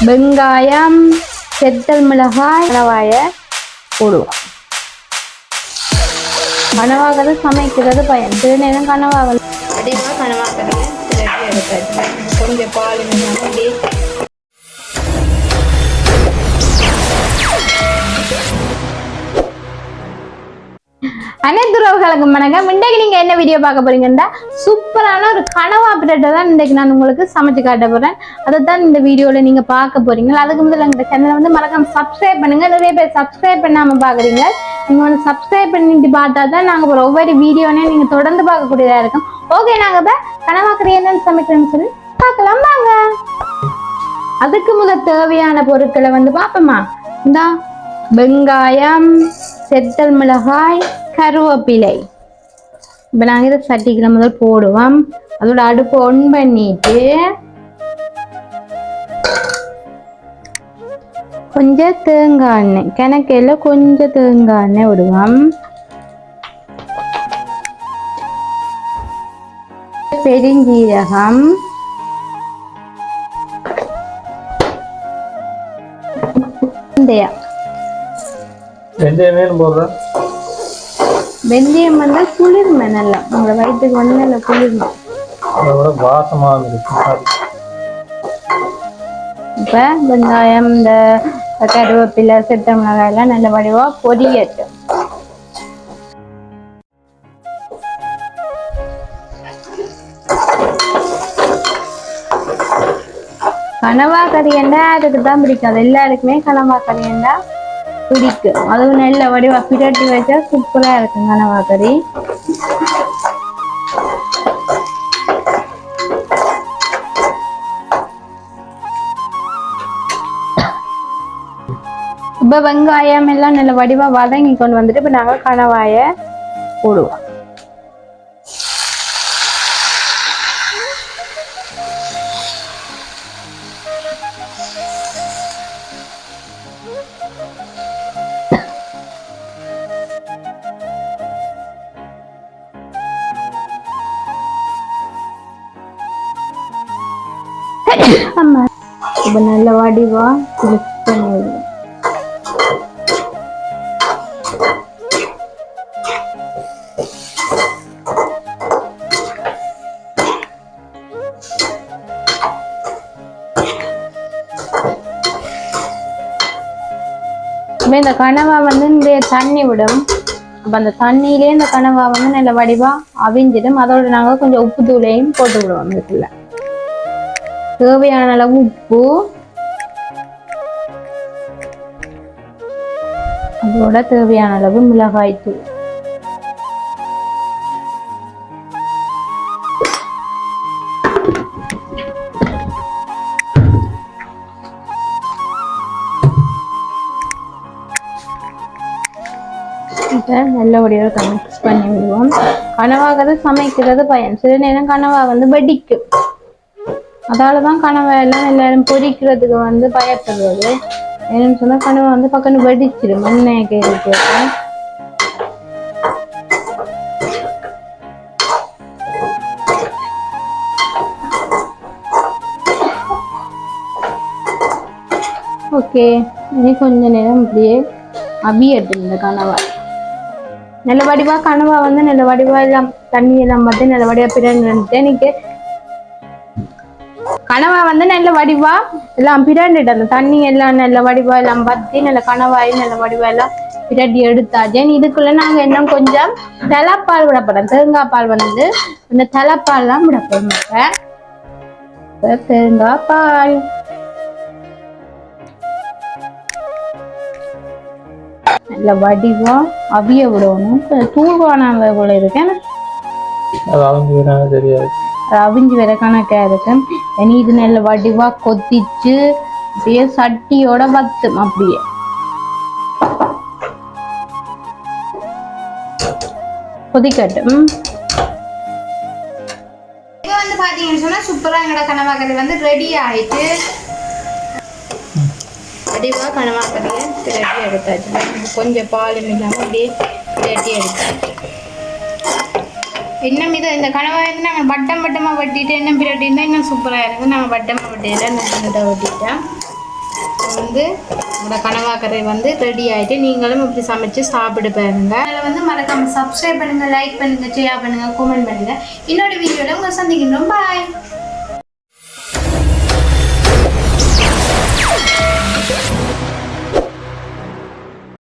வெங்காயம், செத்தல் மிளகாய், கணவாயை போடுவோம். கனவாகிறது சமைக்கிறது பயன். சில நேரம் கனவாக அதிகமாக கனவாக்கிறது திரட்டி எடுத்தாச்சு. கொஞ்சம் பால் அப்படியே அனைத்து உறவுகளுக்கும் வணக்கம். இன்றைக்கு நீங்க என்ன வீடியோ பார்க்க போறீங்கன்னா சூப்பரான ஒரு கனவா பிரெட்டை தான் இன்றைக்கு நான் உங்களுக்கு சமைச்சு காட்ட போறேன். அதை தான் இந்த வீடியோல நீங்க பார்க்க போறீங்க. அதுக்கு முதல்ல இந்த சேனலை வந்து மறக்காம சப்ஸ்கிரைப் பண்ணுங்க. நிறைய பேர் சப்ஸ்கிரைப் பண்ணாம பாக்குறீங்க. நீங்க வந்து சப்ஸ்கிரைப் பண்ணிட்டு பார்த்தா தான் நாங்க ஒரு ஒவ்வொரு வீடியோனையும் நீங்க தொடர்ந்து பார்க்கக்கூடியதா இருக்கும். ஓகே, நாங்க இப்ப கனவா கறி என்னன்னு சமைக்கிறேன்னு சொல்லி பார்க்கலாம் வாங்க. அதுக்கு முதல் தேவையான பொருட்களை வந்து பார்ப்போமா. இந்த வெங்காயம், செத்தல் மிளகாய், கருவேப்பிலை. இப்போ நாங்கள் இதை சட்டிக்கிற முதல் போடுவோம். அதோட அடுப்பு ஒன் பண்ணிட்டு கொஞ்சம் தேங்காய் எண்ணெய், கிணக்கையில் கொஞ்சம் தேங்காய் எண்ணெய் விடுவோம். பெருஞ்சீரகம், வெந்தயம் போடுறேன். வெந்தயம் வந்து குளிர்மை, நல்லா உங்களோட வயிற்றுக்கு வந்து நல்லா குளிர்மை. இப்ப வெங்காயம், இந்த கருவேப்பிலை, செத்த மிளகாய் எல்லாம் நல்ல வடிவா பொரியட்டும். கனவா கறியண்டா அதுக்கு தான் பிடிக்காது. எல்லாருக்குமே கனவா கறியண்டா பிடிக்கும். அதுவும் நல்ல வடிவா பிரட்டி வச்சா சூப்பரா இருக்கும் கனவா கறி. இப்ப வெங்காயம் எல்லாம் நல்ல வடிவா வதங்கி கொண்டு வந்துட்டு இப்ப நாங்க கனவாய போடுவோம். ஆமா, இப்ப நல்ல வடிவா மிக்ஸ் பண்ணிடுவோம். இந்த கனவா வந்து இந்த தண்ணி விடும். அப்ப அந்த தண்ணியிலே இந்த கனவா வந்து நல்ல வடிவா அவிஞ்சிடும். அதோட நாங்க கொஞ்சம் உப்பு தூளையும் போட்டு விடுவோம். இதுக்குள்ள தேவையான அளவு உப்பு, அதோட தேவையான அளவு மிளகாய் தூள். நல்லபடியாக மிக்ஸ் பண்ணி விடுவோம். கனவாகிறது சமைக்கிறது பயன். சில நேரம் கனவா வந்து வெடிக்கும். அதாலதான் கனவா எல்லாம் எல்லாரும் பொரிக்கிறதுக்கு வந்து பயப்படுறது. என்னன்னு சொன்னா கனவா வந்து பக்கம் வெடிச்சிடும். எண்ணெய் கேட்டு ஓகே. இனி கொஞ்ச நேரம் இப்படியே அவியட்டு. இந்த கனவா நல்ல வடிவா கனவா வந்து நல்ல வடிவா எல்லாம் தண்ணி எல்லாம் பார்த்து நல்ல வடிவா பிறண்டு எனக்கு கனவா வந்து நல்ல வடிவா எல்லாம் பிரண்டுட்டு அந்த தண்ணி எல்லாம் நல்ல வடிவா எல்லாம் பத்தி நல்ல கனவாயும் நல்ல வடிவா எல்லாம் பிரட்டி எடுத்தாச்சு. இதுக்குள்ள நாங்க இன்னும் கொஞ்சம் தலைப்பால் விடப்படும். தேங்காய் பால் வந்து இந்த தலைப்பால் எல்லாம் விடப்படும். தேங்காய் பால் நல்ல வடிவா அவிய விடணும். தூள்வான போல இருக்கேன். அவிஞ்சு வேற கணக்கா இருக்கு. இனி இது நல்ல வடிவா கொத்திச்சு அப்படியே சட்டியோட வத்தும். அப்படியே கொதிக்கட்டும். இப்போ வந்து பாத்தீங்கன்னு சொன்னா சூப்பரா எங்களோட கனவா கறி வந்து ரெடி ஆயிட்டு வடிவா கனவா கறியை திரட்டி எடுத்தாச்சு. கொஞ்சம் பால் இல்லாமல் அப்படியே திரட்டி எடுத்தாச்சு. இன்னும் இதை இந்த கனவாய் வந்து நாங்கள் வட்டமாக வெட்டிட்டு இன்னும் பிரட்டி இருந்தால் இன்னும் சூப்பராக இருக்குது. நாங்கள் வட்டமாக வெட்டியில் இன்னும் வெட்டிட்டோம். வந்து உங்களோட கனவாக்கரை வந்து ரெடி ஆகிட்டு நீங்களும் இப்படி சமைச்சு சாப்பிட்டு பாருங்க. அதில் வந்து மறக்காம சப்ஸ்கிரைப் பண்ணுங்கள், லைக் பண்ணுங்கள், ஷேர் பண்ணுங்கள், கமெண்ட் பண்ணுங்கள். இன்னொரு வீடியோவில் உங்களை சந்திக்கின்றோம். பாய்.